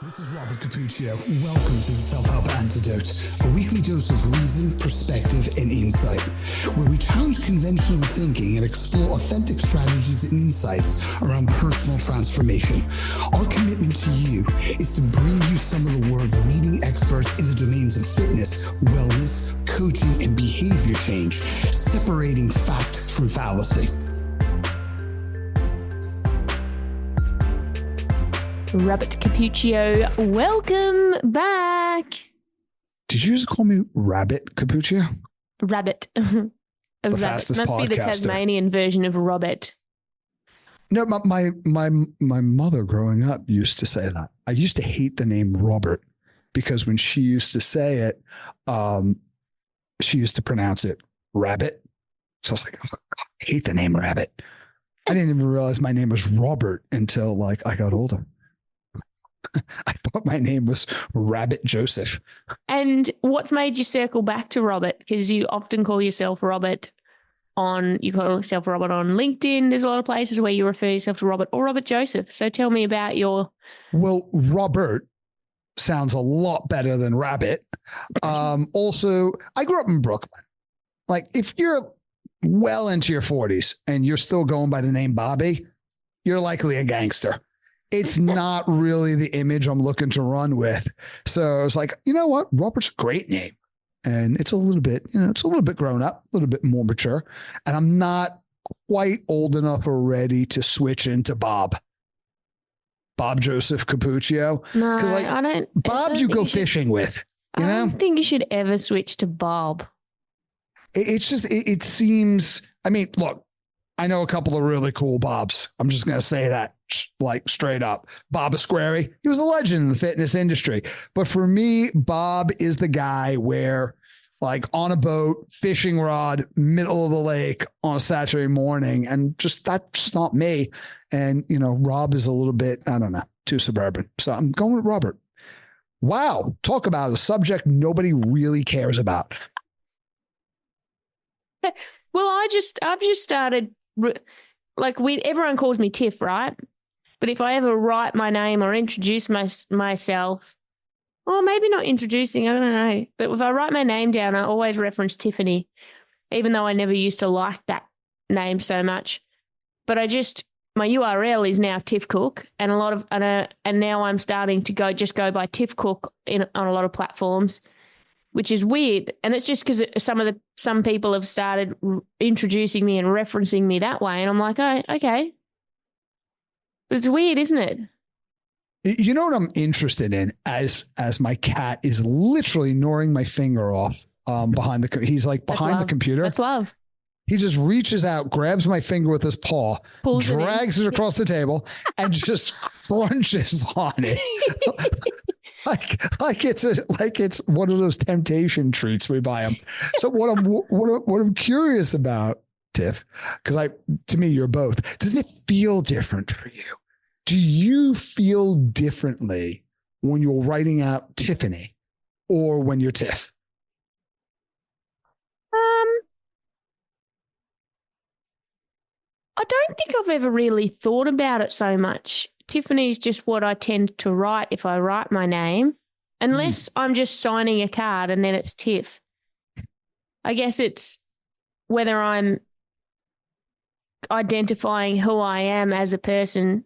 This is Robert Capuccio. Welcome to the Self Help Antidote, a weekly dose of reason, perspective, and insight, where we challenge conventional thinking and explore authentic strategies and insights around personal transformation. Our commitment to you is to bring you some of the world's leading experts in the domains of fitness, wellness, coaching, and behavior change, separating fact from fallacy. Robert Capuccio, welcome back. Did you just call me Rabbit Capuccio? Rabbit. The fastest must podcaster. be the Tasmanian version of Robert. No, my mother growing up used to say that. I used to hate the name Robert because when she used to say it, she used to pronounce it Rabbit. So I was like, oh, God, I hate the name Rabbit. I didn't even realize my name was Robert until I got older. I thought my name was Rabbit Joseph. And what's made you circle back to Robert? Because you often call yourself Robert on LinkedIn. There's a lot of places where you refer yourself to Robert or Robert Joseph. So tell me about your... Well, Robert sounds a lot better than Rabbit. Also, I grew up in Brooklyn. Like, if you're well into your 40s and you're still going by the name Bobby, you're likely a gangster. It's not really the image I'm looking to run with. So I was like, you know what? Robert's a great name. And it's a little bit, it's a little bit grown up, a little bit more mature. And I'm not quite old enough or ready to switch into Bob Joseph Capuccio. No, I don't. Bob, you go fishing with, you know? I don't think you should ever switch to Bob. It's just, it seems, I mean, look, I know a couple of really cool Bobs. I'm just going to say that like straight up. Bob Asquari, he was a legend in the fitness industry. But for me, Bob is the guy where like on a boat, fishing rod, middle of the lake on a Saturday morning. And just that's not me. And, Rob is a little bit, I don't know, too suburban. So I'm going with Robert. Wow. Talk about a subject nobody really cares about. Well, I've just started, everyone calls me Tiff, right? But if I ever write my name or introduce myself, or maybe not introducing, I don't know. But if I write my name down, I always reference Tiffany, even though I never used to like that name so much. But my URL is now Tiff Cook, and and now I'm starting to go by Tiff Cook on a lot of platforms, which is weird. And it's just because some people have started introducing me and referencing me that way. And I'm like, oh, okay. But it's weird, isn't it? You know what I'm interested in as my cat is literally gnawing my finger off behind he's like behind the computer. That's love. He just reaches out, grabs my finger with his paw, drags it across the table and just crunches on it. Like it's one of those temptation treats we buy him. So what I'm curious about, Tiff, because to me you're both. Does it feel different for you? Do you feel differently when you're writing out Tiffany or when you're Tiff? I don't think I've ever really thought about it so much. Tiffany is just what I tend to write if I write my name, unless I'm just signing a card and then it's Tiff. I guess it's whether I'm identifying who I am as a person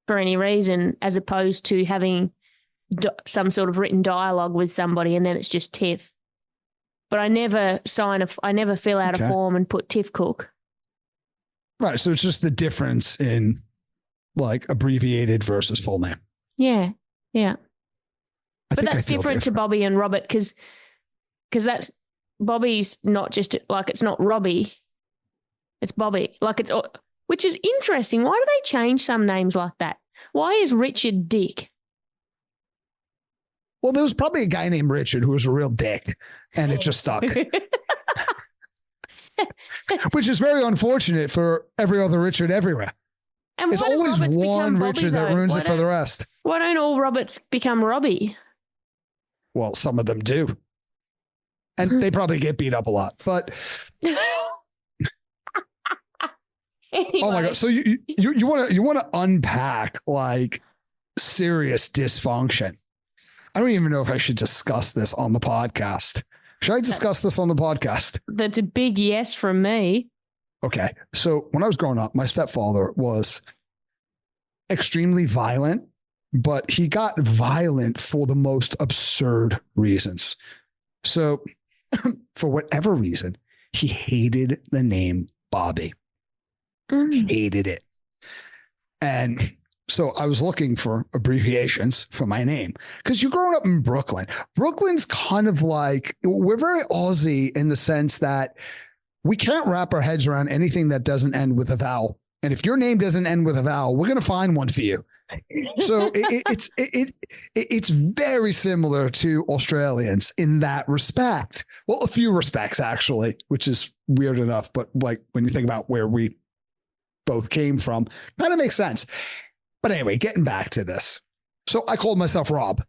for any reason, as opposed to having some sort of written dialogue with somebody and then it's just Tiff. But I never fill out a form and put Tiff Cook. Right. So it's just the difference in like abbreviated versus full name. Yeah. Yeah. But that's different to Bobby and Robert because that's Bobby's not just like, it's not Robbie. It's Bobby. Which is interesting. Why do they change some names like that? Why is Richard Dick? Well, there was probably a guy named Richard who was a real dick and it just stuck. Which is very unfortunate for every other Richard everywhere. And there's always one Richard that ruins it for the rest. Why don't all Roberts become Robbie? Well, some of them do. And they probably get beat up a lot. But anyway. Oh my God. So you want to unpack like serious dysfunction. I don't even know if I should discuss this on the podcast. Should I discuss this on the podcast? That's a big yes from me. Okay. So when I was growing up, my stepfather was extremely violent, but he got violent for the most absurd reasons. So for whatever reason, he hated the name Bobby. Hated it. And so I was looking for abbreviations for my name because you're growing up in Brooklyn. Brooklyn's kind of like, we're very Aussie in the sense that we can't wrap our heads around anything that doesn't end with a vowel. And if your name doesn't end with a vowel, we're going to find one for you. So it's very similar to Australians in that respect. Well, a few respects actually, which is weird enough. But like when you think about where we both came from, kind of makes sense. But anyway, getting back to this. So I called myself Rob.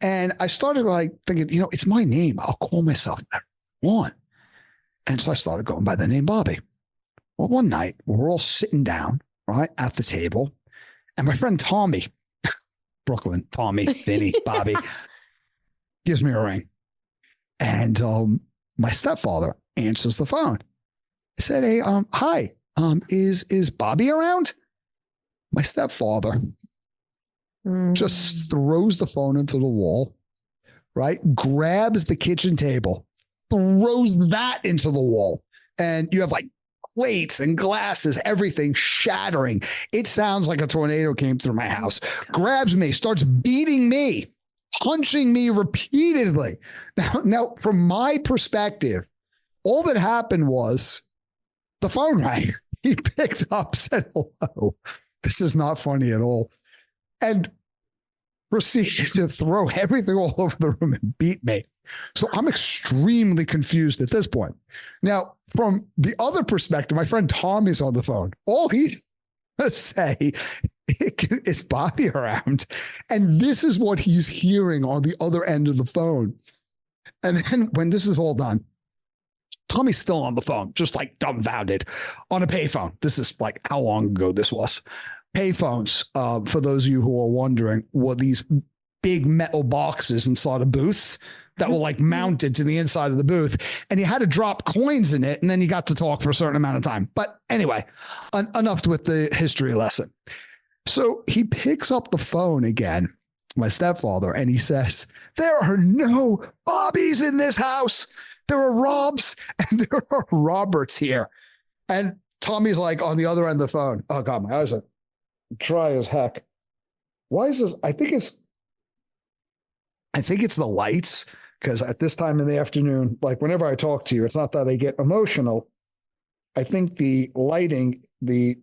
And I started like thinking, it's my name. I'll call myself that one. And so I started going by the name Bobby. Well, one night we're all sitting down, right, at the table. And my friend Tommy, Brooklyn, Tommy, Vinny, Bobby, gives me a ring. And my stepfather answers the phone. I said, hey, hi, is Bobby around? My stepfather just throws the phone into the wall, right? Grabs the kitchen table, throws that into the wall. And you have like plates and glasses, everything shattering. It sounds like a tornado came through my house. Grabs me, starts beating me, punching me repeatedly. Now, from my perspective, all that happened was the phone rang. He picked up, said hello. This is not funny at all. And proceeded to throw everything all over the room and beat me. So I'm extremely confused at this point. Now, from the other perspective, my friend Tommy's on the phone. All he say is Bobby around. And this is what he's hearing on the other end of the phone. And then when this is all done, Tommy's still on the phone, just like dumbfounded on a payphone. This is like how long ago this was. Payphones, for those of you who are wondering, were these big metal boxes inside of booths that were like mounted to the inside of the booth. And you had to drop coins in it. And then you got to talk for a certain amount of time. But anyway, enough with the history lesson. So he picks up the phone again, my stepfather, and he says, there are no Bobbies in this house. There are Robs and there are Roberts here. And Tommy's like on the other end of the phone. Oh God, my eyes are dry as heck. Why is this? I think it's the lights, because at this time in the afternoon, like whenever I talk to you, it's not that I get emotional. I think the lighting, the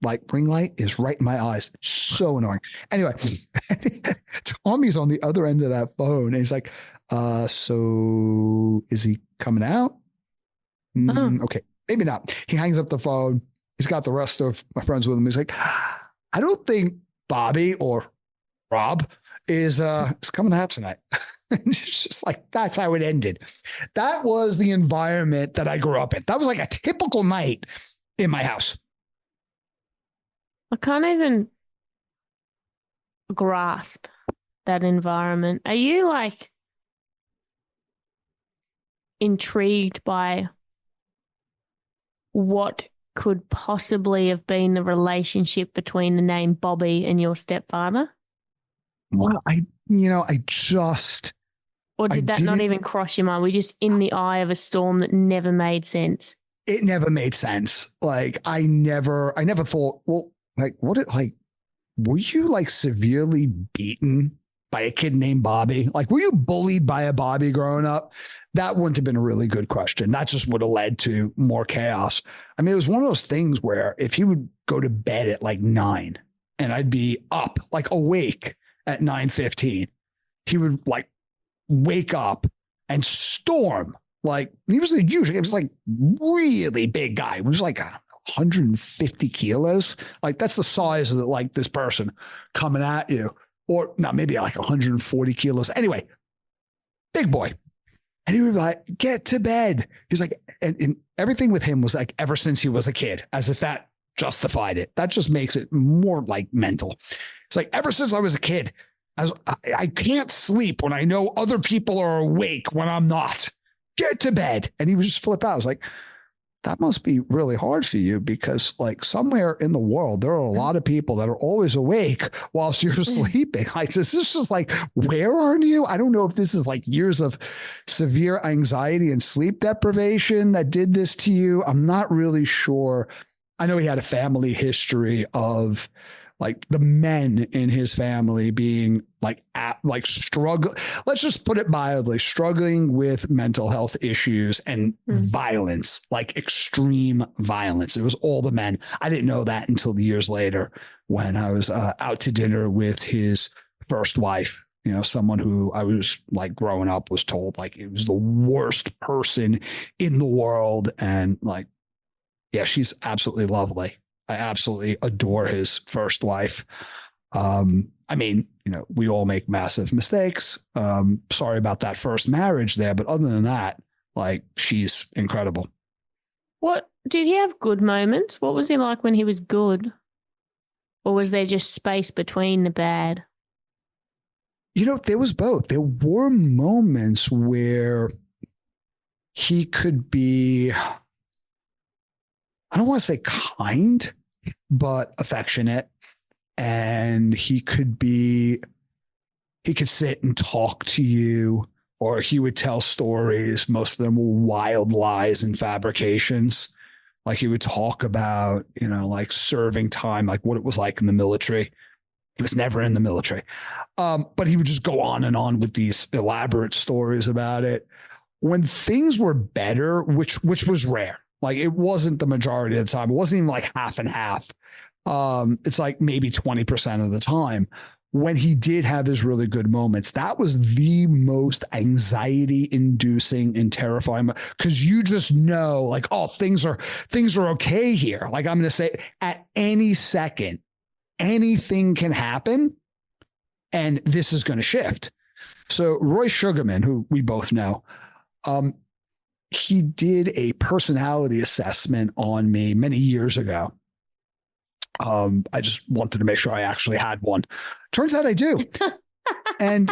like ring light is right in my eyes. It's so annoying. Anyway, Tommy's on the other end of that phone and he's like, so is he coming out? Okay, maybe not. He hangs up the phone. He's got the rest of my friends with him. He's like, I don't think Bobby or Rob is coming out tonight. It's just like, that's how it ended. That was the environment that I grew up in. That was like a typical night in my house. I can't even grasp that environment. Are you like intrigued by what could possibly have been the relationship between the name Bobby and your stepfather? Well, just... Or did that not even cross your mind? We're just in the eye of a storm that never made sense. It never made sense. Like, I never thought, well, like, were you like severely beaten by a kid named Bobby? Like, were you bullied by a Bobby growing up? That wouldn't have been a really good question. That just would have led to more chaos. I mean, it was one of those things where if he would go to bed at like 9 and I'd be up, like awake at 9:15, he would like wake up and storm. Like, he was usually, it was like really big guy. It was like, I don't know, 150 kilos. Like, that's the size of like this person coming at you. Or no, maybe like 140 kilos. Anyway, big boy. And he would be like, get to bed. He's like, and everything with him was like, ever since he was a kid, as if that justified it. That just makes it more like mental. It's like, ever since I was a kid, I can't sleep when I know other people are awake when I'm not. Get to bed. And he would just flip out. I was like, that must be really hard for you, because like somewhere in the world, there are a lot of people that are always awake whilst you're sleeping. Like, this is just like, where are you? I don't know if this is like years of severe anxiety and sleep deprivation that did this to you. I'm not really sure. I know he had a family history of like the men in his family being like struggle. Let's just put it mildly, struggling with mental health issues and violence, like extreme violence. It was all the men. I didn't know that until years later when I was out to dinner with his first wife. You know, someone who I was like growing up was told like it was the worst person in the world. And like, yeah, she's absolutely lovely. I absolutely adore his first wife. I mean, you know, we all make massive mistakes. Sorry about that first marriage there, but other than that, like, she's incredible. What did he have good moments? What was he like when he was good? Or was there just space between the bad? You know, there was both. There were moments where he could be, I don't want to say kind, but affectionate. And he could sit and talk to you, or he would tell stories. Most of them were wild lies and fabrications. Like, he would talk about, you know, like serving time, like what it was like in the military. He was never in the military. But he would just go on and on with these elaborate stories about it. When things were better, which was rare, like it wasn't the majority of the time. It wasn't even like half and half. It's like maybe 20% of the time. When he did have his really good moments, that was the most anxiety inducing and terrifying, because you just know like, oh, things are okay here. Like, I'm going to say at any second, anything can happen and this is going to shift. So Roy Sugarman, who we both know, he did a personality assessment on me many years ago. I just wanted to make sure I actually had one. Turns out I do. And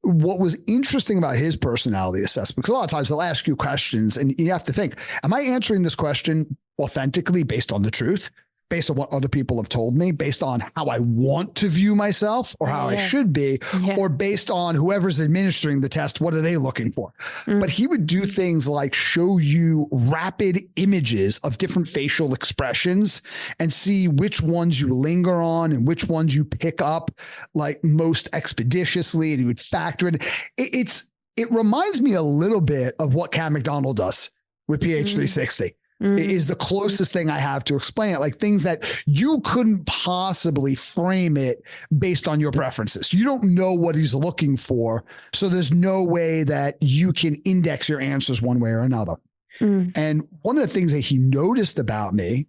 what was interesting about his personality assessment, because a lot of times they'll ask you questions and you have to think, am I answering this question authentically based on the truth, based on what other people have told me, based on how I want to view myself or how I should be, or based on whoever's administering the test, what are they looking for? But he would do things like show you rapid images of different facial expressions and see which ones you linger on and which ones you pick up like most expeditiously. And he would factor it. It reminds me a little bit of what Cam McDonald does with PH360. It is the closest thing I have to explain it, like things that you couldn't possibly frame it based on your preferences. You don't know what he's looking for. So there's no way that you can index your answers one way or another. And one of the things that he noticed about me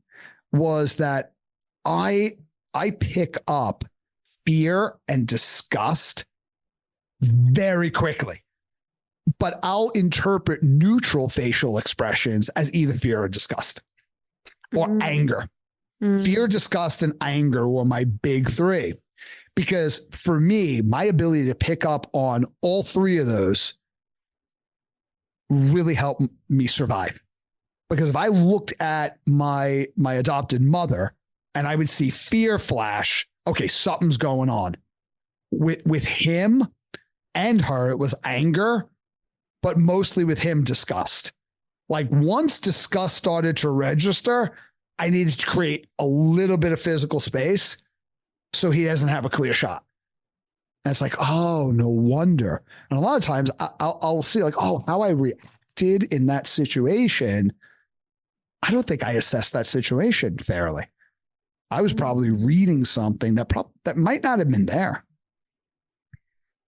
was that I pick up fear and disgust very quickly. But I'll interpret neutral facial expressions as either fear or disgust or anger. Fear, disgust, and anger were my big three, because for me, my ability to pick up on all three of those really helped me survive. Because if I looked at my adopted mother and I would see fear flash, okay, something's going on. With him and her, it was anger, but mostly with him, disgust. Like, once disgust started to register, I needed to create a little bit of physical space so he doesn't have a clear shot. And it's like, oh, no wonder. And a lot of times I'll see like, oh, how I reacted in that situation. I don't think I assessed that situation fairly. I was probably reading something that might not have been there.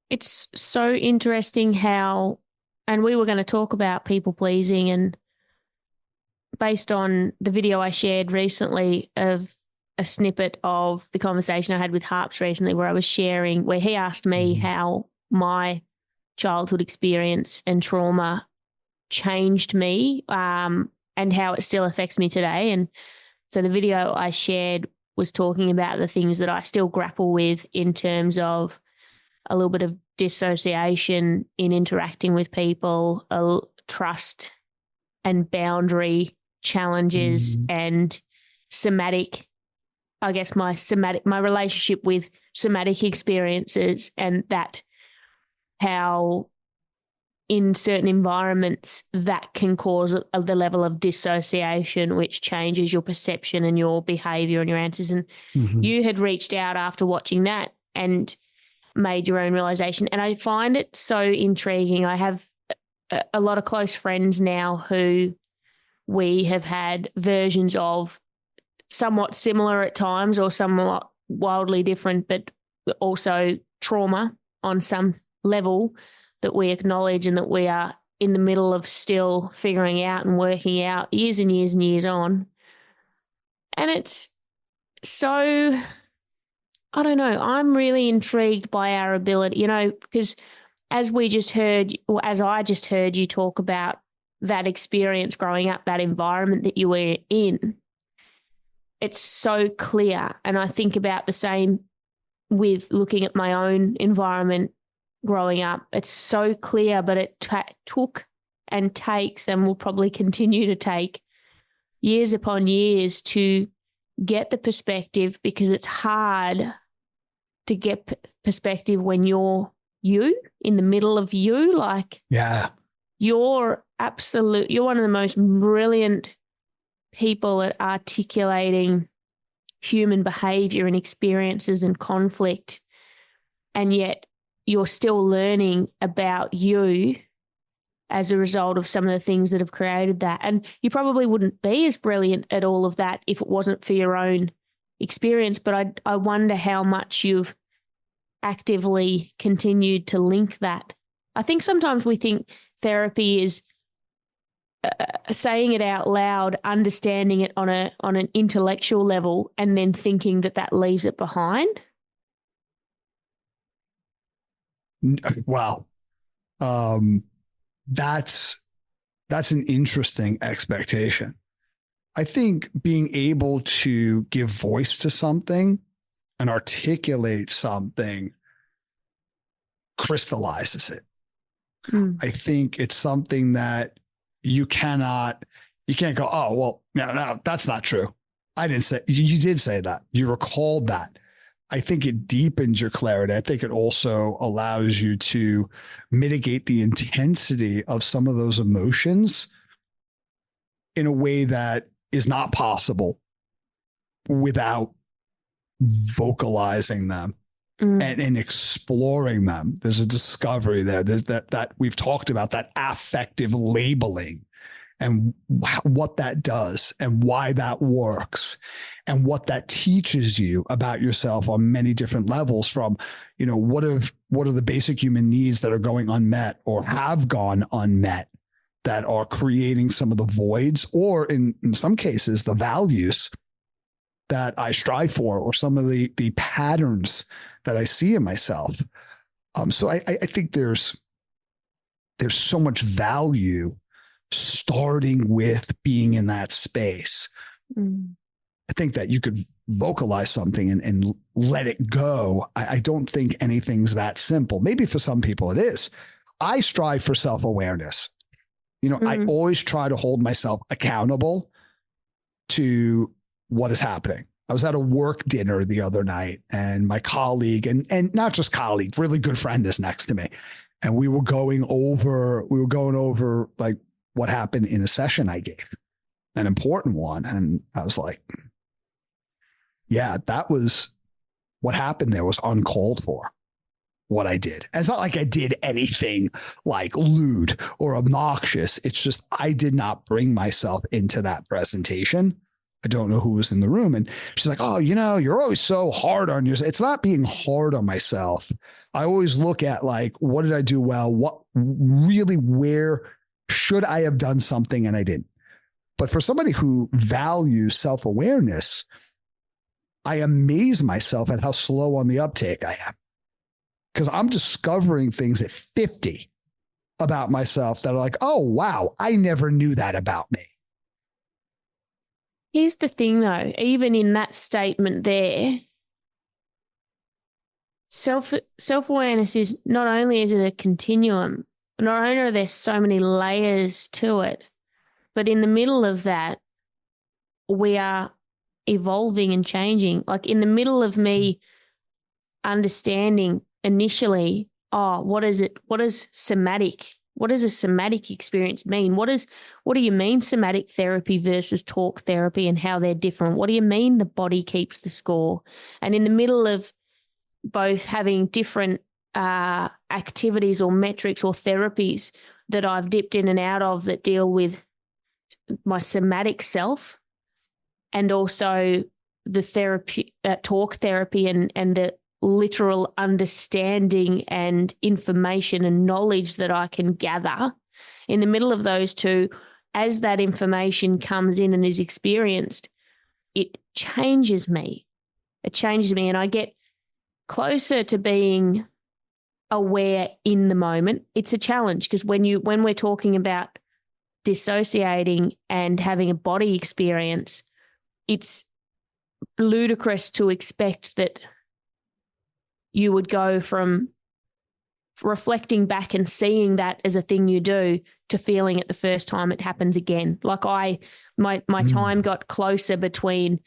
It's so interesting how, and we were going to talk about people pleasing, and based on the video I shared recently of a snippet of the conversation I had with Harps recently, where I was sharing, where he asked me how my childhood experience and trauma changed me, and how it still affects me today. And so the video I shared was talking about the things that I still grapple with in terms of a little bit of dissociation in interacting with people, trust and boundary challenges, and somatic, I guess my relationship with somatic experiences, and that how in certain environments that can cause the level of dissociation, which changes your perception and your behavior and your answers. And you had reached out after watching that and made your own realization. And I find it so intriguing. I have a lot of close friends now who we have had versions of somewhat similar at times or somewhat wildly different, but also trauma on some level that we acknowledge and that we are in the middle of still figuring out and working out years and years and years on. And it's so, I don't know, I'm really intrigued by our ability, because as we just heard, or as I just heard you talk about that experience growing up, that environment that you were in, it's so clear. And I think about the same with looking at my own environment growing up. It's so clear, but it took and takes and will probably continue to take years upon years to get the perspective, because it's hard to get perspective when you're in the middle of you're one of the most brilliant people at articulating human behavior and experiences and conflict, and yet you're still learning about you as a result of some of the things that have created that. And you probably wouldn't be as brilliant at all of that if it wasn't for your own experience. But I wonder how much you've actively continued to link that. I think sometimes we think therapy is saying it out loud, understanding it on an intellectual level, and then thinking that leaves it behind. Wow. That's an interesting expectation. I think being able to give voice to something and articulate something crystallizes it. I think it's something that you can't go, oh, well, no, that's not true. I didn't say, you did say that. You recalled that. I think it deepens your clarity. I think it also allows you to mitigate the intensity of some of those emotions in a way that is not possible without vocalizing them and exploring them. There's a discovery there. There's that we've talked about, that affective labeling and what that does and why that works and what that teaches you about yourself on many different levels, from, what are the basic human needs that are going unmet or have gone unmet that are creating some of the voids, or in some cases, the values that I strive for, or some of the patterns that I see in myself. So I think there's so much value starting with being in that space. I think that you could vocalize something and let it go. I don't think anything's that simple. Maybe for some people it is. I strive for self-awareness. I always try to hold myself accountable to what is happening. I was at a work dinner the other night, and my colleague, and not just colleague, really good friend, is next to me. And we were going over like what happened in a session I gave, an important one. And I was like, yeah, that was what happened there, was uncalled for, what I did. And it's not like I did anything like lewd or obnoxious. It's just, I did not bring myself into that presentation. I don't know who was in the room. And she's like, oh, you're always so hard on yourself. It's not being hard on myself. I always look at like, what did I do well? Where should I have done something and I didn't? But for somebody who values self-awareness, I amaze myself at how slow on the uptake I am. Because I'm discovering things at 50 about myself that are like, oh, wow, I never knew that about me. Here's the thing, though. Even in that statement there, self-awareness is not only is it a continuum, not only are there so many layers to it, but in the middle of that, we are evolving and changing. Like in the middle of me understanding initially, what is it? What is somatic? What does a somatic experience mean? What do you mean somatic therapy versus talk therapy and how they're different? What do you mean the body keeps the score? And in the middle of both having different activities or metrics or therapies that I've dipped in and out of that deal with my somatic self, and also the therapy, talk therapy and the literal understanding and information and knowledge that I can gather in the middle of those two, as that information comes in and is experienced, it changes me. It changes me, and I get closer to being aware in the moment. It's a challenge because when we're talking about dissociating and having a body experience, it's ludicrous to expect that you would go from reflecting back and seeing that as a thing you do to feeling it the first time it happens again. Like my time got closer between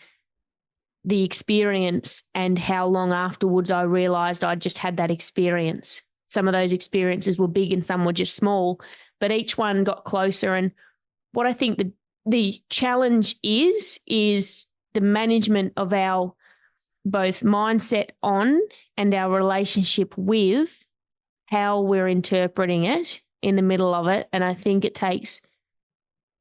the experience and how long afterwards I realized I just had that experience. Some of those experiences were big and some were just small, but each one got closer. And what I think the challenge is the management of our both mindset on and our relationship with how we're interpreting it in the middle of it. And I think it takes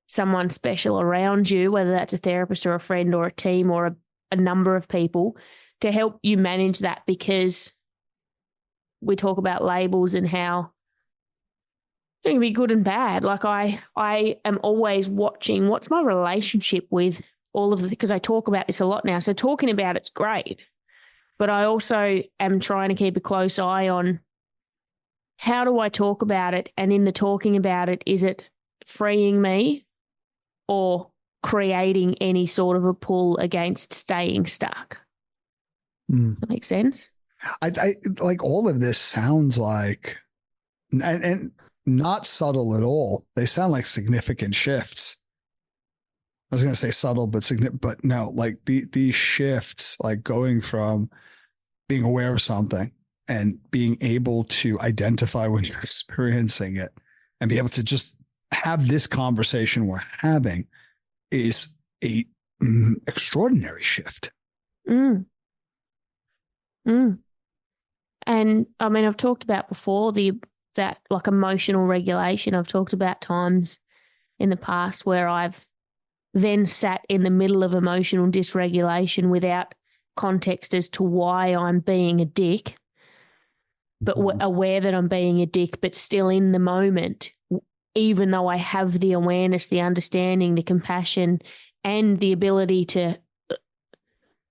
someone special around you, whether that's a therapist or a friend or a team or a number of people, to help you manage that, because we talk about labels and how it can be good and bad. Like I am always watching what's my relationship with all of because I talk about this a lot now. So talking about it's great, but I also am trying to keep a close eye on how do I talk about it? And in the talking about it, is it freeing me or creating any sort of a pull against staying stuck? That makes sense? I like all of this sounds like, and not subtle at all. They sound like significant shifts. I was going to say subtle, but significant, but no, like these shifts, like going from being aware of something and being able to identify when you're experiencing it and be able to just have this conversation we're having is a extraordinary shift. And I mean, I've talked about before that like emotional regulation. I've talked about times in the past where I've then sat in the middle of emotional dysregulation without context as to why I'm being a dick, but aware that I'm being a dick, but still in the moment, even though I have the awareness, the understanding, the compassion, and the ability to,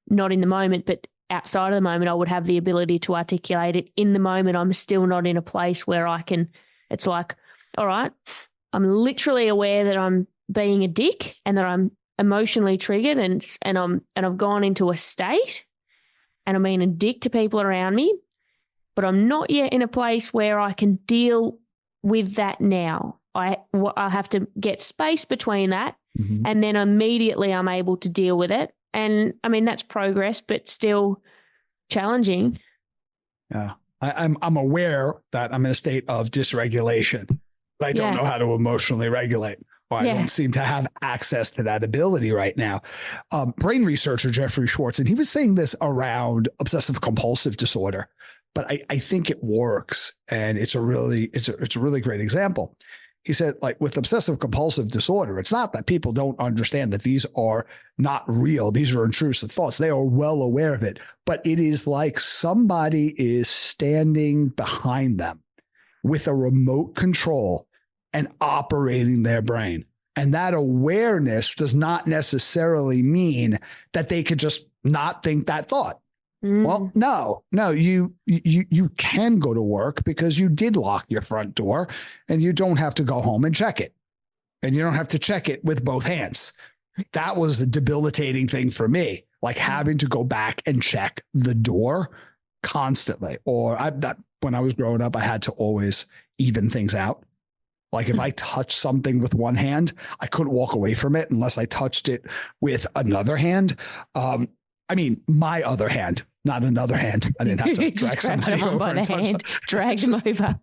not in the moment, but outside of the moment, I would have the ability to articulate it. In the moment, I'm still not in a place where I can, it's like, all right, I'm literally aware that I'm being a dick and that I'm emotionally triggered and I've gone into a state and I'm being a dick to people around me, but I'm not yet in a place where I can deal with that now. I have to get space between that, and then immediately I'm able to deal with it. And I mean, that's progress, but still challenging. Yeah. I'm aware that I'm in a state of dysregulation, but I don't know how to emotionally regulate. Or I don't seem to have access to that ability right now. Brain researcher Jeffrey Schwartz, and he was saying this around obsessive compulsive disorder, but I think it works, and it's a really great example. He said, like with obsessive compulsive disorder, it's not that people don't understand that these are not real. These are intrusive thoughts. They are well aware of it, but it is like somebody is standing behind them with a remote control and operating their brain. And that awareness does not necessarily mean that they could just not think that thought. Well, no, you can go to work because you did lock your front door and you don't have to go home and check it. And you don't have to check it with both hands. That was a debilitating thing for me, like having to go back and check the door constantly. When I was growing up, I had to always even things out. Like if I touched something with one hand, I couldn't walk away from it unless I touched it with another hand. My other hand, not another hand. I didn't have to drag somebody over by and the touch hand, them. drag them over.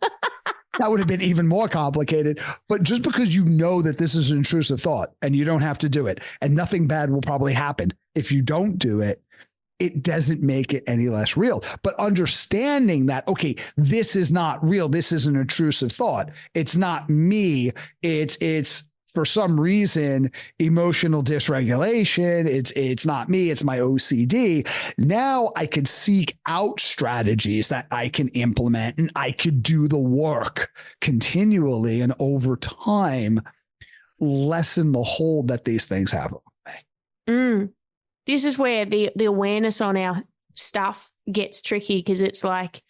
That would have been even more complicated. But just because you know that this is an intrusive thought and you don't have to do it, and nothing bad will probably happen if you don't do it, it doesn't make it any less real. But understanding that, okay, this is not real. This is an intrusive thought. It's not me. It's for some reason, emotional dysregulation. It's not me. It's my OCD. Now I could seek out strategies that I can implement, and I could do the work continually and over time lessen the hold that these things have on me. This is where the awareness on our stuff gets tricky, because it's like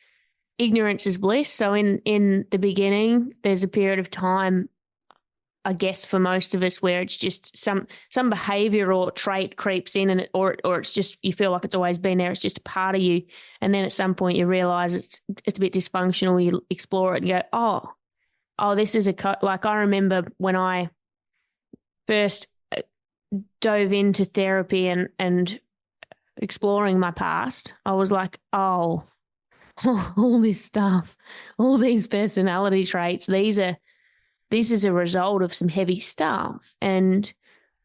ignorance is bliss. So in the beginning, there's a period of time, I guess for most of us, where it's just some behavior or trait creeps in, and or it's just, you feel like it's always been there. It's just a part of you. And then at some point you realize it's a bit dysfunctional. You explore it and go, oh, this is like, I remember when I first dove into therapy and exploring my past, I was like, oh, all this stuff, all these personality traits, this is a result of some heavy stuff. And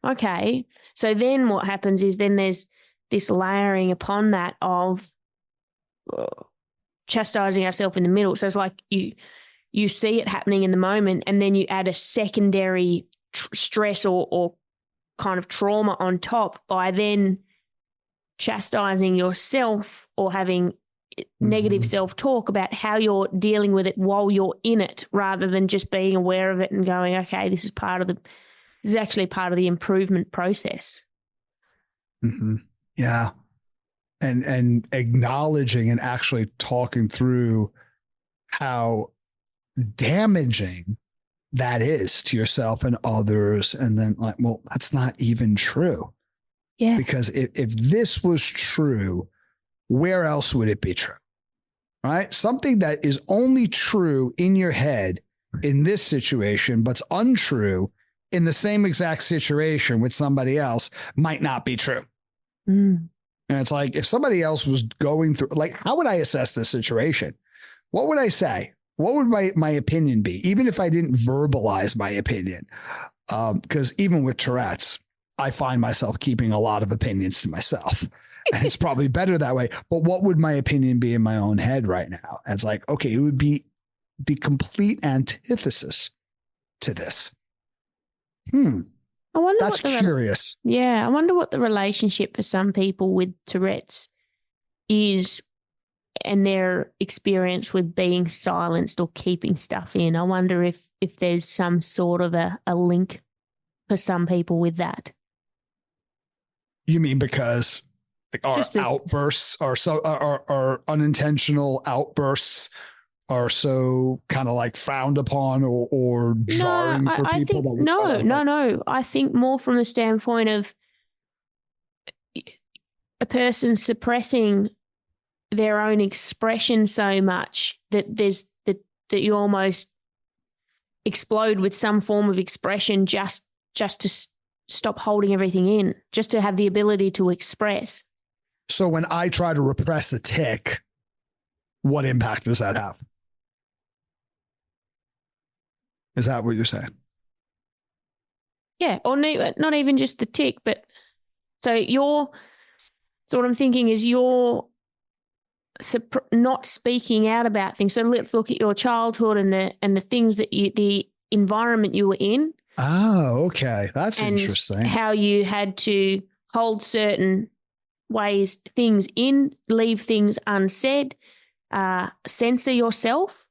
okay, so then what happens is then there's this layering upon that of chastising ourselves in the middle. So it's like you see it happening in the moment, and then you add a secondary stress or kind of trauma on top by then chastising yourself or having negative self-talk about how you're dealing with it while you're in it, rather than just being aware of it and going, okay, this is actually part of the improvement process. Mm-hmm. Yeah. And acknowledging and actually talking through how damaging that is to yourself and others. And then like, well, that's not even true. Yeah. Because if this was true, where else would it be true? Right? Something that is only true in your head in this situation, but's untrue in the same exact situation with somebody else might not be true. And it's like, if somebody else was going through, like, how would I assess this situation? What would I say? What would my opinion be? Even if I didn't verbalize my opinion, because even with Tourette's, I find myself keeping a lot of opinions to myself. And it's probably better that way. But what would my opinion be in my own head right now? And it's like, okay, it would be the complete antithesis to this. I wonder. That's curious. I wonder what the relationship for some people with Tourette's is, and their experience with being silenced or keeping stuff in. I wonder if there's some sort of a link for some people with that. You mean because our outbursts are so, our unintentional outbursts are so kind of like frowned upon or jarring for people? No. I think more from the standpoint of a person suppressing their own expression so much that that you almost explode with some form of expression just to stop holding everything in, just to have the ability to express. So when I try to repress a tic, what impact does that have? Is that what you're saying? Yeah, or not even just the tic, but so what I'm thinking is you're not speaking out about things. So let's look at your childhood and the things that the environment you were in. Oh, okay. That's interesting. How you had to hold certain things in, leave things unsaid, censor yourself.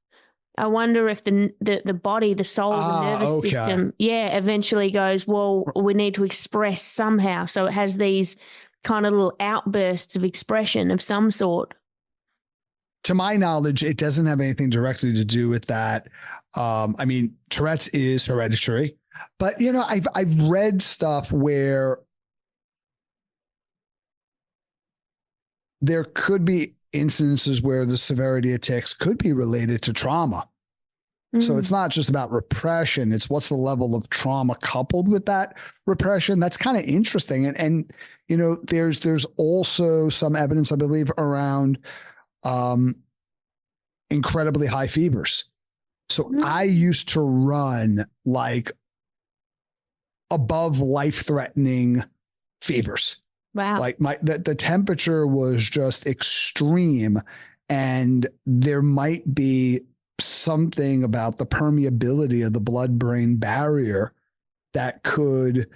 I wonder if the body, the soul, the nervous system, eventually goes, well, we need to express somehow. So it has these kind of little outbursts of expression of some sort. To my knowledge, it doesn't have anything directly to do with that. Tourette's is hereditary. But, you know, I've read stuff where there could be instances where the severity of tics could be related to trauma. So it's not just about repression. It's what's the level of trauma coupled with that repression. That's kind of interesting. And, you know, there's also some evidence, I believe, around incredibly high fevers. So I used to run like above life-threatening fevers. Wow. Like the temperature was just extreme, and there might be something about the permeability of the blood-brain barrier that could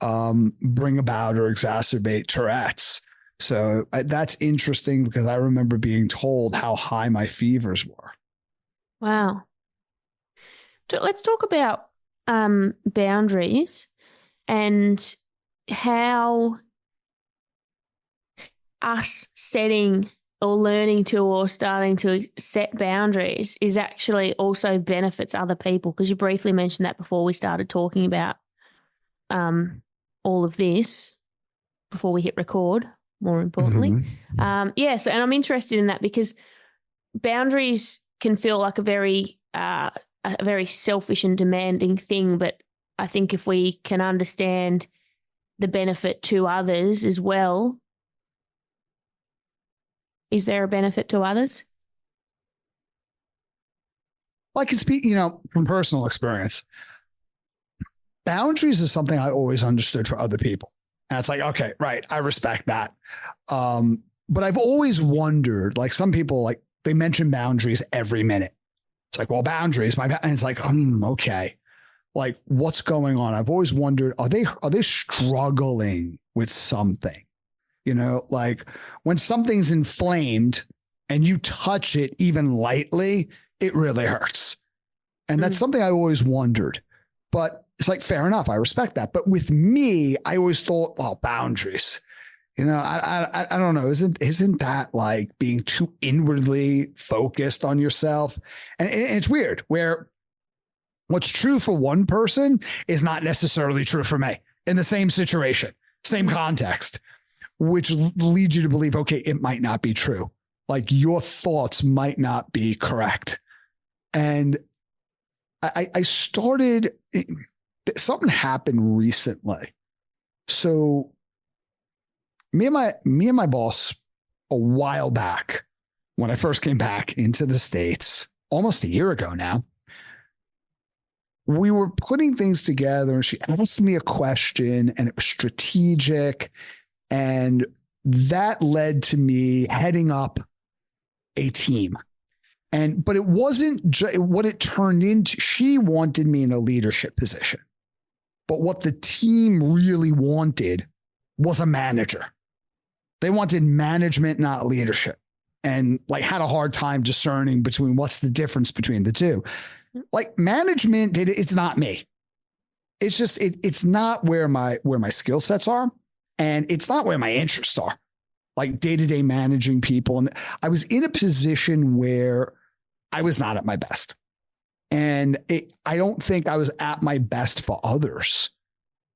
bring about or exacerbate Tourette's. So that's interesting because I remember being told how high my fevers were. Wow. So let's talk about boundaries and how us setting or learning to or starting to set boundaries is actually also benefits other people, because you briefly mentioned that before we started talking about all of this, before we hit record, more importantly. So, and I'm interested in that because boundaries can feel like a very selfish and demanding thing, but I think if we can understand the benefit to others as well. Is there a benefit to others? Well, I can speak, you know, from personal experience. Boundaries is something I always understood for other people. And it's like, okay, right, I respect that. But I've always wondered, like some people, like they mention boundaries every minute. It's like, well, boundaries, and it's like, okay. Like what's going on? I've always wondered, are they struggling with something? You know, like when something's inflamed and you touch it even lightly, it really hurts. And that's something I always wondered. But it's like, fair enough. I respect that. But with me, I always thought, well, boundaries. You know, I don't know. Isn't that like being too inwardly focused on yourself? And it's weird where what's true for one person is not necessarily true for me in the same situation, same context, which leads you to believe, okay, it might not be true. Like your thoughts might not be correct. And I started, something happened recently. So me and my boss a while back, when I first came back into the States, almost a year ago now, we were putting things together and she asked me a question and it was strategic. And that led to me heading up a team. But it wasn't what it turned into. She wanted me in a leadership position. But what the team really wanted was a manager. They wanted management, not leadership. And like had a hard time discerning between what's the difference between the two. Like management, it's not me. It's just, it's not where my skill sets are. And it's not where my interests are, like day-to-day managing people. And I was in a position where I was not at my best. And I don't think I was at my best for others.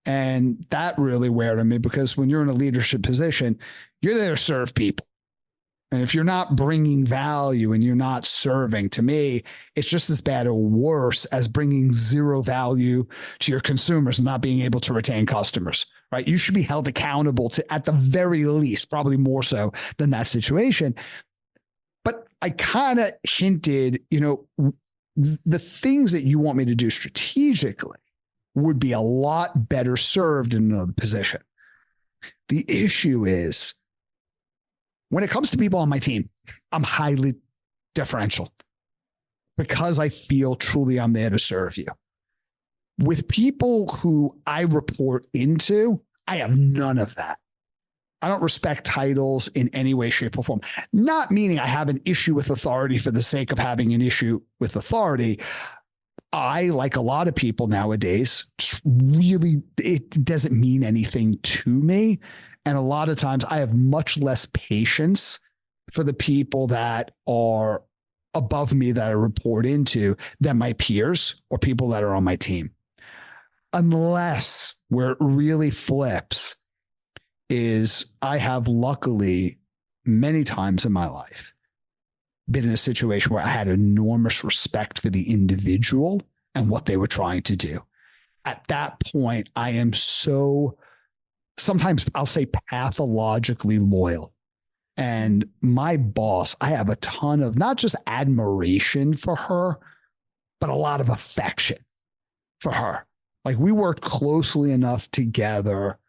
And that really weighed on me because when you're in a leadership position, you're there to serve people. And if you're not bringing value and you're not serving, to me, it's just as bad or worse as bringing zero value to your consumers and not being able to retain customers, right? You should be held accountable to, at the very least, probably more so than that situation. But I kind of hinted, you know, the things that you want me to do strategically would be a lot better served in another position. The issue is, when it comes to people on my team, I'm highly deferential because I feel truly I'm there to serve you. With people who I report into, I have none of that. I don't respect titles in any way, shape, or form. Not meaning I have an issue with authority for the sake of having an issue with authority. I, like a lot of people nowadays, just really, it doesn't mean anything to me. And a lot of times I have much less patience for the people that are above me that I report into than my peers or people that are on my team. unless where it really flips is I have luckily many times in my life been in a situation where I had enormous respect for the individual and what they were trying to do. At that point, I am so, sometimes I'll say pathologically loyal. And my boss, I have a ton of not just admiration for her, but a lot of affection for her. Like we worked closely enough together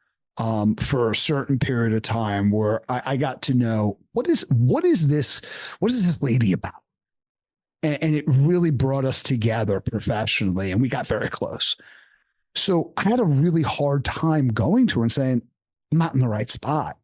for a certain period of time where I got to know what is this lady about? And it really brought us together professionally, and we got very close. So I had a really hard time going to her and saying, I'm not in the right spot.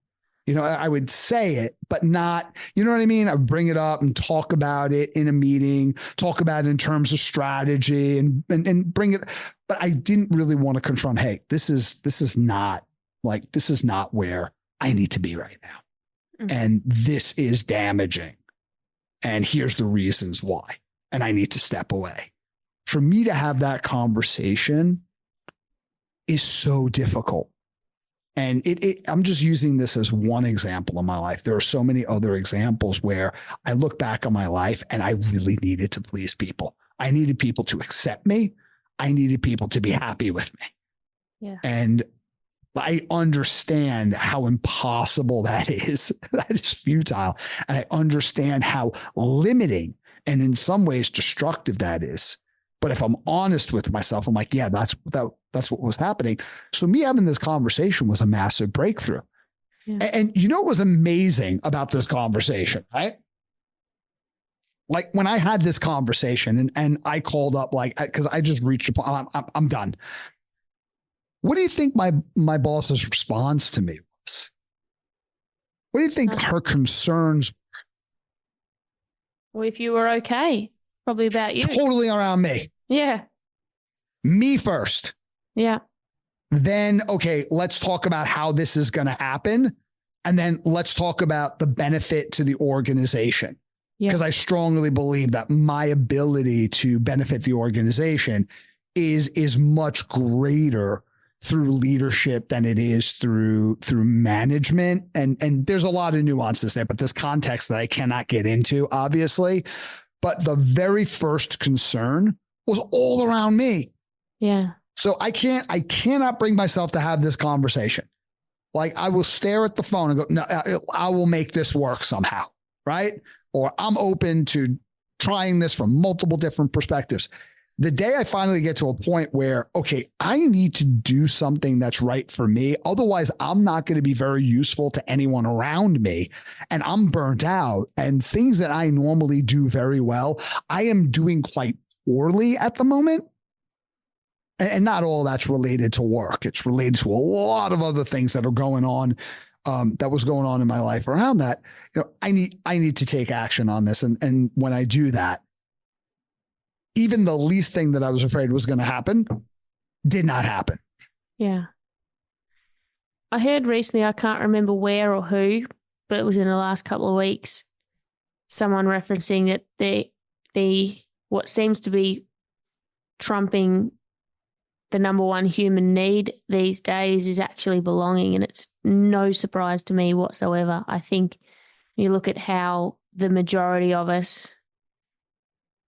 You know, I would say it, but not, you know what I mean? I would bring it up and talk about it in a meeting, talk about it in terms of strategy and bring it. But I didn't really want to confront, hey, this is not where I need to be right now. Mm-hmm. And this is damaging. And here's the reasons why. And I need to step away. For me to have that conversation is so difficult. And I'm just using this as one example of my life. There are so many other examples where I look back on my life and I really needed to please people. I needed people to accept me. I needed people to be happy with me. Yeah. And I understand how impossible that is. That is futile. And I understand how limiting and in some ways destructive that is. But if I'm honest with myself, I'm like, yeah, that's what was happening. So me having this conversation was a massive breakthrough. Yeah. And you know what was amazing about this conversation, right? Like when I had this conversation and I called up, like, because I just reached a point, I'm done. What do you think my boss's response to me was? What do you think her concerns were? Well, if you were okay, probably about you. Totally around me. Yeah. Me first. Yeah. Then, okay, let's talk about how this is going to happen. And then let's talk about the benefit to the organization. Because I strongly believe that my ability to benefit the organization is much greater through leadership than it is through management. And there's a lot of nuances there, but there's context that I cannot get into, obviously. But the very first concern was all around me. Yeah. So I cannot bring myself to have this conversation. Like I will stare at the phone and go, no, I will make this work somehow. Right. Or I'm open to trying this from multiple different perspectives. The day I finally get to a point where, okay, I need to do something that's right for me. Otherwise, I'm not going to be very useful to anyone around me. And I'm burnt out. And things that I normally do very well, I am doing quite poorly at the moment. And not all that's related to work. It's related to a lot of other things that are going on, that was going on in my life around that. You know, I need to take action on this. And when I do that, even the least thing that I was afraid was going to happen did not happen. Yeah. I heard recently, I can't remember where or who, but it was in the last couple of weeks, someone referencing that the what seems to be trumping the number one human need these days is actually belonging. And it's no surprise to me whatsoever. I think you look at how the majority of us,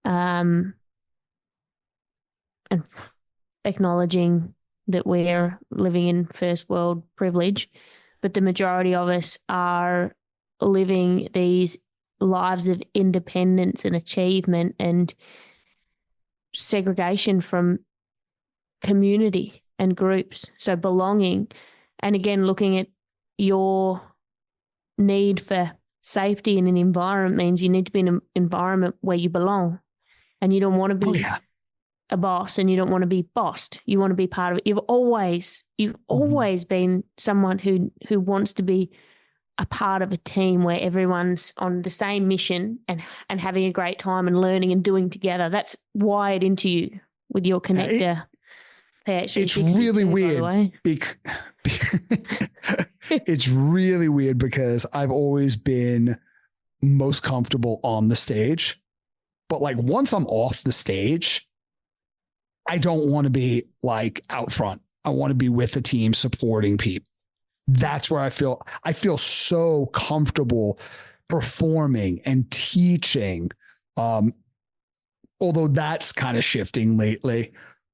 and acknowledging that we're living in first world privilege, but the majority of us are living these lives of independence and achievement and segregation from community and groups. So belonging, and again, looking at your need for safety in an environment means you need to be in an environment where you belong, and you don't want to be a boss, and you don't want to be bossed. You want to be part of it. You've always been someone who wants to be a part of a team where everyone's on the same mission and having a great time and learning and doing together. That's wired into you with your connector. It's really weird. It's really weird because I've always been most comfortable on the stage, but like once I'm off the stage, I don't want to be like out front. I want to be with a team supporting people. That's where I feel so comfortable performing and teaching. Although that's kind of shifting lately,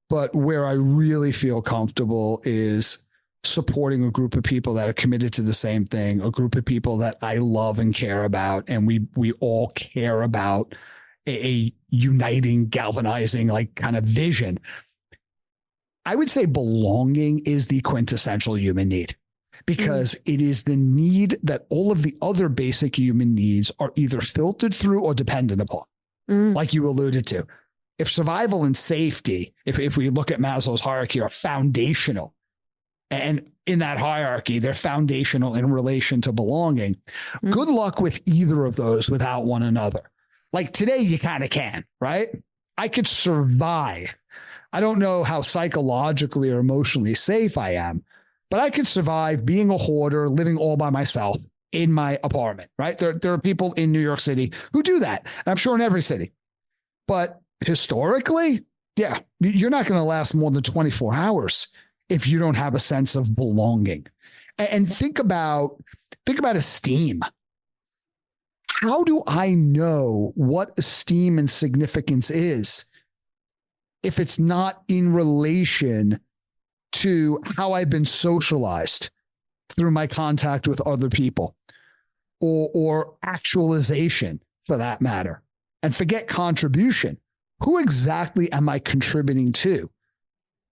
but where I really feel comfortable is supporting a group of people that are committed to the same thing, a group of people that I love and care about. And we all care about a uniting, galvanizing, like kind of vision. I would say belonging is the quintessential human need, because it is the need that all of the other basic human needs are either filtered through or dependent upon, like you alluded to. If survival and safety, if we look at Maslow's hierarchy, are foundational, and in that hierarchy, they're foundational in relation to belonging, good luck with either of those without one another. Like today, you kind of can, right? I could survive. I don't know how psychologically or emotionally safe I am, but I could survive being a hoarder, living all by myself in my apartment, right? There are people in New York City who do that. And I'm sure in every city. But historically, yeah, you're not going to last more than 24 hours if you don't have a sense of belonging. And think about esteem. How do I know what esteem and significance is if it's not in relation to how I've been socialized through my contact with other people, or actualization for that matter? And forget contribution. Who exactly am I contributing to?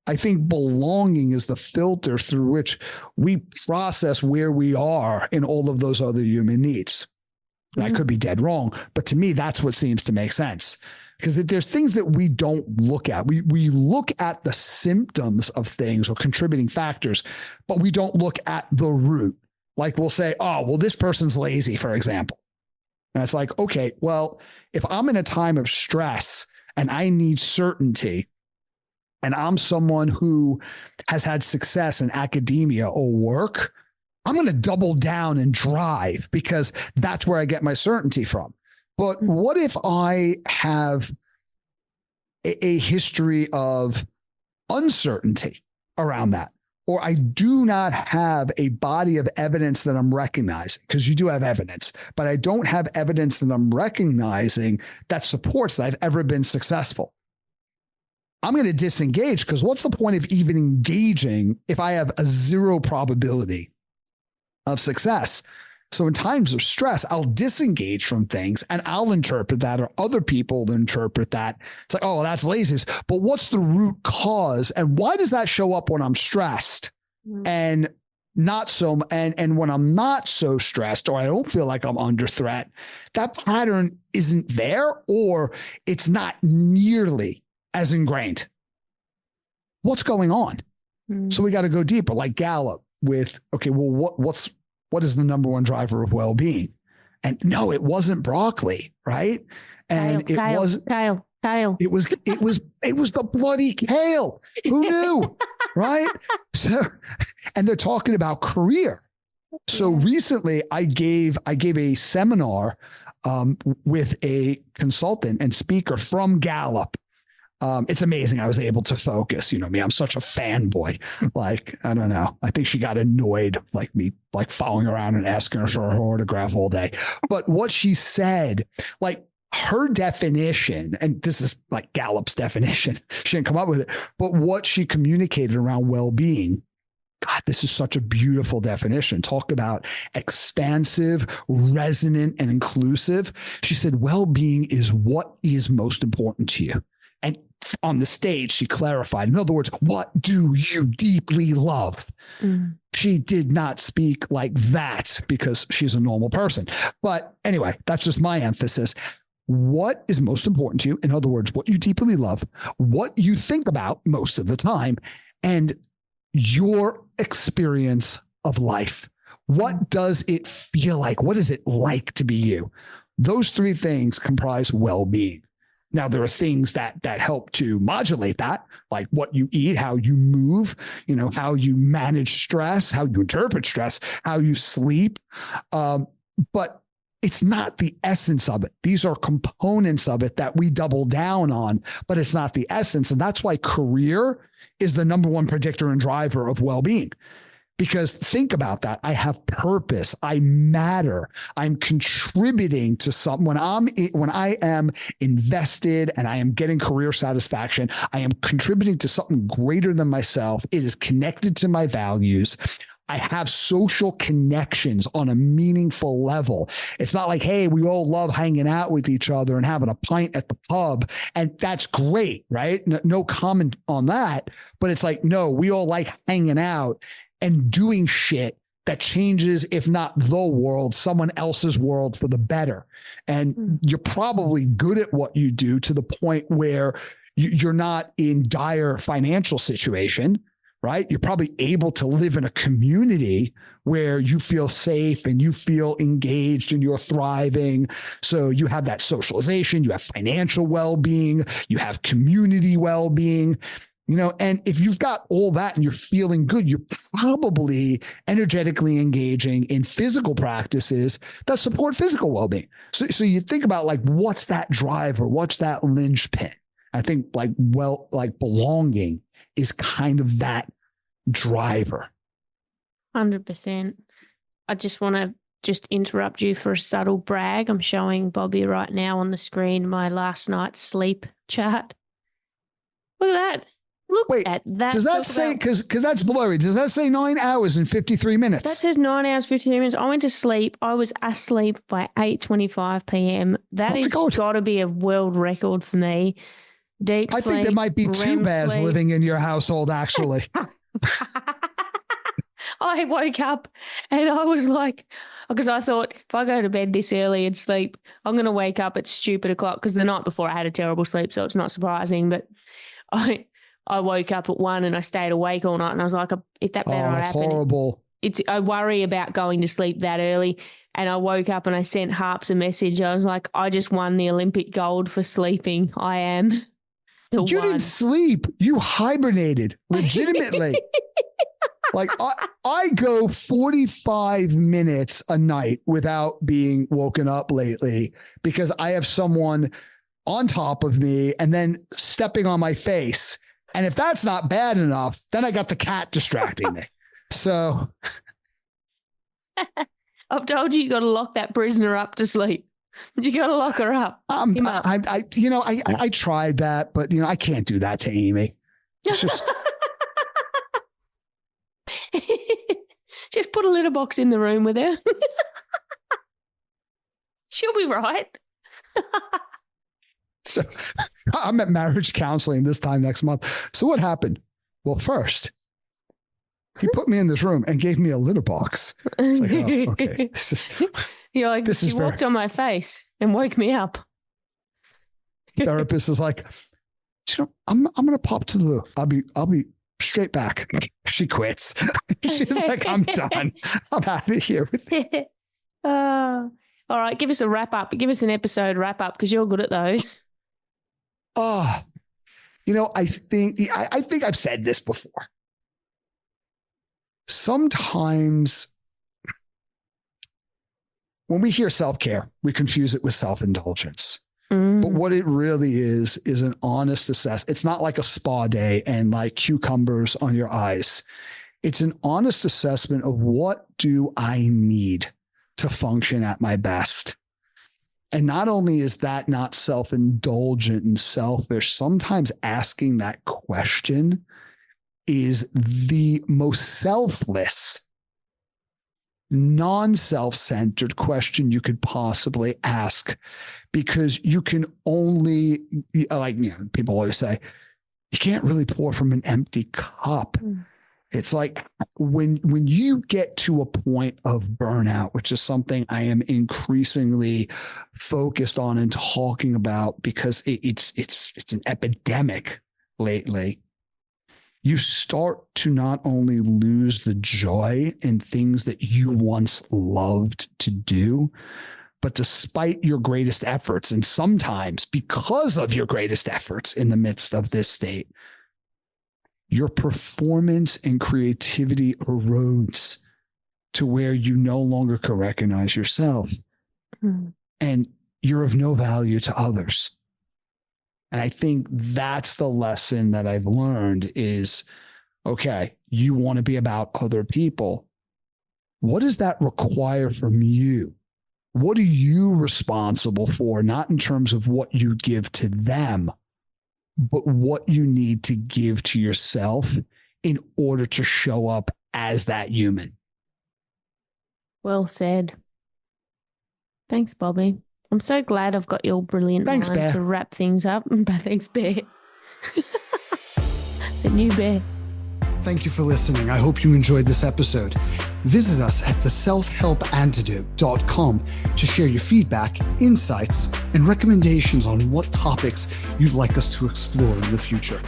I think belonging is the filter through which we process where we are in all of those other human needs. And I could be dead wrong, but to me, that's what seems to make sense. Because if there's things that we don't look at, we look at the symptoms of things or contributing factors, but we don't look at the root. Like we'll say, oh, well, this person's lazy, for example. And it's like, okay, well, if I'm in a time of stress and I need certainty, and I'm someone who has had success in academia or work, I'm going to double down and drive because that's where I get my certainty from. But what if I have a history of uncertainty around that? Or I do not have a body of evidence that I'm recognizing, because you do have evidence, but I don't have evidence that I'm recognizing that supports that I've ever been successful. I'm going to disengage, because what's the point of even engaging if I have a zero probability of success? So in times of stress, I'll disengage from things and I'll interpret that, or other people will interpret that. It's like, oh, that's laziness. But what's the root cause? And why does that show up when I'm stressed and not so, and when I'm not so stressed, or I don't feel like I'm under threat? That pattern isn't there, or it's not nearly as ingrained. What's going on? So we got to go deeper, like Gallup with, okay, well, what is the number one driver of well-being? And no, it wasn't broccoli, right? And Kyle. It was the bloody kale. Who knew? Right? So, and they're talking about career. So recently I gave a seminar with a consultant and speaker from Gallup. It's amazing. I was able to focus. You know me, I'm such a fanboy. Like, I don't know. I think she got annoyed, like me, like following around and asking her for her autograph all day. But what she said, like her definition, and this is like Gallup's definition, she didn't come up with it, but what she communicated around well-being, God, this is such a beautiful definition. Talk about expansive, resonant, and inclusive. She said, well-being is what is most important to you. And on the stage, she clarified, in other words, what do you deeply love? She did not speak like that because she's a normal person. But anyway, that's just my emphasis. What is most important to you? In other words, what you deeply love, what you think about most of the time, and your experience of life. What does it feel like? What is it like to be you? Those three things comprise well-being. Now, there are things that help to modulate that, like what you eat, how you move, you know, how you manage stress, how you interpret stress, how you sleep. But It's not the essence of it. These are components of it that we double down on, but it's not the essence. And that's why career is the number one predictor and driver of well-being. Because think about that. I have purpose. I matter. I'm contributing to something. When I am invested and I am getting career satisfaction, I am contributing to something greater than myself. It is connected to my values. I have social connections on a meaningful level. It's not like, hey, we all love hanging out with each other and having a pint at the pub. And that's great, right? No comment on that. But it's like, no, we all like hanging out and doing shit that changes, if not the world, someone else's world for the better. And you're probably good at what you do to the point where you're not in dire financial situation, right? You're probably able to live in a community where you feel safe and you feel engaged and you're thriving. So you have that socialization, you have financial well-being, you have community well-being. And if you've got all that and you're feeling good, you're probably energetically engaging in physical practices that support physical well-being. So you think about like, what's that driver? What's that linchpin? I think like belonging is kind of that driver. 100%. I just want to interrupt you for a subtle brag. I'm showing Bobby right now on the screen my last night's sleep chart. Look at that. Look at that. Does that say, because that's blurry, does that say 9 hours and 53 minutes? That says 9 hours, 53 minutes. I went to sleep. I was asleep by 8:25 p.m. That has got to be a world record for me. Deep sleep. I think there might be two bears living in your household, actually. I woke up and I was like, because I thought if I go to bed this early and sleep, I'm going to wake up at stupid o'clock, because the night before I had a terrible sleep, so it's not surprising. But I woke up at 1 and I stayed awake all night, and I was like, if that better that's happen. Horrible. I worry about going to sleep that early. And I woke up and I sent Harps a message. I was like, I just won the Olympic gold for sleeping. I am. You didn't sleep. You hibernated legitimately. Like I go 45 minutes a night without being woken up lately, because I have someone on top of me and then stepping on my face. And if that's not bad enough, then I got the cat distracting me. So I've told you got to lock that prisoner up to sleep. You got to lock her up. I tried that, but I can't do that to Amy. It's just just put a litter box in the room with her. She'll be right. So I'm at marriage counseling this time next month. So what happened? Well, first, he put me in this room and gave me a litter box. It's like, oh, okay. You're like, she walked on my face and woke me up. Therapist is like, I'm going to pop to the loo. I'll be straight back. She quits. She's like, I'm done. I'm out of here with you. All right. Give us a wrap up. Give us an episode wrap up, because you're good at those. I think I've said this before. Sometimes when we hear self-care, we confuse it with self-indulgence. But what it really is an honest assessment. It's not like a spa day and like cucumbers on your eyes. It's an honest assessment of what do I need to function at my best. And not only is that not self-indulgent and selfish, sometimes asking that question is the most selfless, non-self-centered question you could possibly ask, because you can only, people always say, you can't really pour from an empty cup. It's like when you get to a point of burnout, which is something I am increasingly focused on and talking about, because it's an epidemic lately. You start to not only lose the joy in things that you once loved to do, but despite your greatest efforts, and sometimes because of your greatest efforts in the midst of this state, your performance and creativity erodes to where you no longer can recognize yourself. and you're of no value to others. And I think that's the lesson that I've learned is, okay, you want to be about other people. What does that require from you? What are you responsible for? Not in terms of what you give to them, but what you need to give to yourself in order to show up as that human. Well said. Thanks, Bobby. I'm so glad I've got your brilliant Thanks, mind Bear. to wrap things up. Thanks, Bear. The new Bear. Thank you for listening. I hope you enjoyed this episode. Visit us at theselfhelpantidote.com to share your feedback, insights, and recommendations on what topics you'd like us to explore in the future.